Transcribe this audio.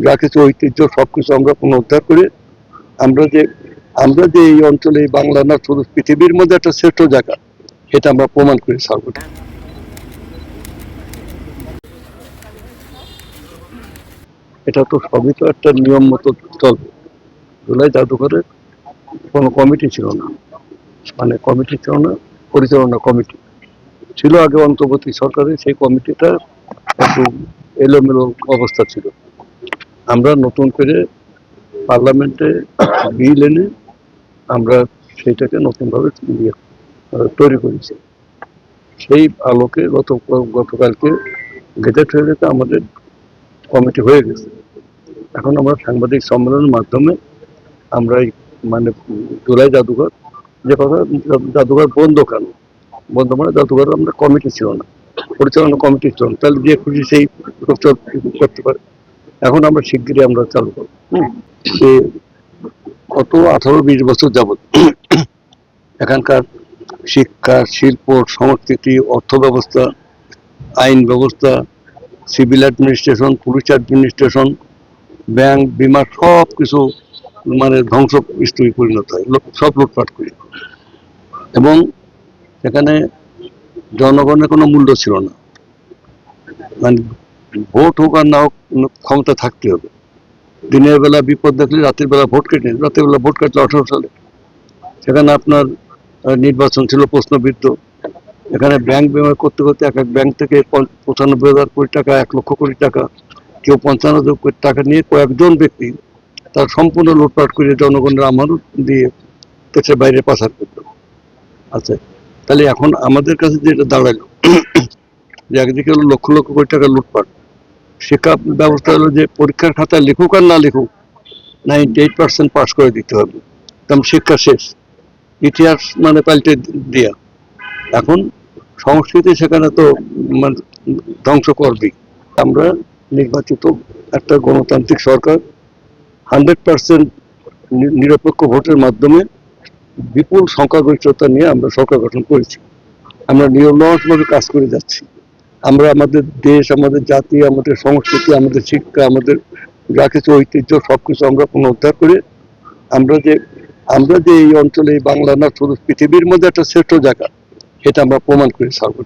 যা কিছু ঐতিহ্য সবকিছু আমরা পুনরুদ্ধার করে আমরা যে এই অঞ্চলে বাংলা না শুধু পৃথিবীর মধ্যে একটা শ্রেষ্ঠ জায়গা, এটা আমরা প্রমাণ করে ছাড়বো। এটা তো সবই তো একটা নিয়ম মতো চলবে। জুলাই জাদুঘরের কোনো কমিটি ছিল না, মানে কমিটি ছিল না, পরিচালনা কমিটি ছিল আগে অন্তর্বর্তী সরকারের। সেই কমিটিটা একটু এলোমেলো অবস্থা ছিল। আমরা নতুন করে পার্লামেন্টে বিল এনে আমরা সেইটাকে নতুনভাবে তৈরি করেছি। সেই আলোকে গতকালকে গেজেট হয়ে যেতে আমাদের কমিটি হয়ে গেছে। এখন আমরা সাংবাদিক সম্মেলনের মাধ্যমে আমরা মানে জুলাই জাদুঘর যে কথা, জাদুঘর বন্ধ কেন বন্ধ, মানে জাদুঘর আমরা কমিটি ছিল না, পরিচালনা কমিটি ছিল না, তাহলে যে খুশি সেই করতে পারে। এখন আমরা শিগগিরই আমরা চালু করবো। গত 18-20 বছর যাবৎ এখানকার শিক্ষা, শিল্প, সংস্কৃতি, অর্থ ব্যবস্থা, আইন ব্যবস্থা, civil administration, police administration, bank, বিমা সব কিছু মানে ধ্বংসস্তূপে পরিণত হয়, সব লুটপাট করি। এবং সেখানে জনগণের কোনো মূল্য ছিল না, মানে ভোট হোক আর না হোক ক্ষমতা থাকতে হবে। দিনের বেলা বিপদ দেখলে রাতের বেলা ভোট কেটে, রাতের বেলা ভোট কাটলে 18 সালে সেখানে আপনার নির্বাচন ছিল প্রশ্নবিদ্ধ। এখানে ব্যাংক বিমা করতে করতে এক এক ব্যাংক থেকে 95,000 কোটি টাকা, 1 লক্ষ কোটি টাকা, কেউ 55,000 কোটি টাকা নিয়ে কয়েকজন ব্যক্তি তার সম্পূর্ণ লুটপাট করে জনগণের আমানত দিয়ে দেশের বাইরে পাচার করত। আচ্ছা, তাহলে এখন আমাদের কাছে যেটা দাঁড়ালো যে একদিকে হলো লক্ষ লক্ষ কোটি টাকা লুটপাট, শিক্ষা ব্যবস্থা হলো যে পরীক্ষার খাতায় লিখুক আর না লিখুক 98% পাস করে দিতে হবে, তেমন শিক্ষা শেষ। ইতিহাস মানে পাল্টে দেয়া। এখন সংস্কৃতি সেখানে তো মানে ধ্বংস করবেই। আমরা নির্বাচিত একটা গণতান্ত্রিক সরকার 100% নিরপেক্ষ ভোটের মাধ্যমে বিপুল সংখ্যাগরিষ্ঠতা নিয়ে আমরা সরকার গঠন করেছি। আমরা নিরলসভাবে কাজ করে যাচ্ছি। আমরা আমাদের দেশ, আমাদের জাতি, আমাদের সংস্কৃতি, আমাদের শিক্ষা, আমাদের যা কিছু ঐতিহ্য সবকিছু আমরা পুনরুদ্ধার করে আমরা যে এই অঞ্চলে বাংলা না শুধু পৃথিবীর মধ্যে একটা শ্রেষ্ঠ জায়গা, এটা আমরা প্রমাণ করে ছাড়বো।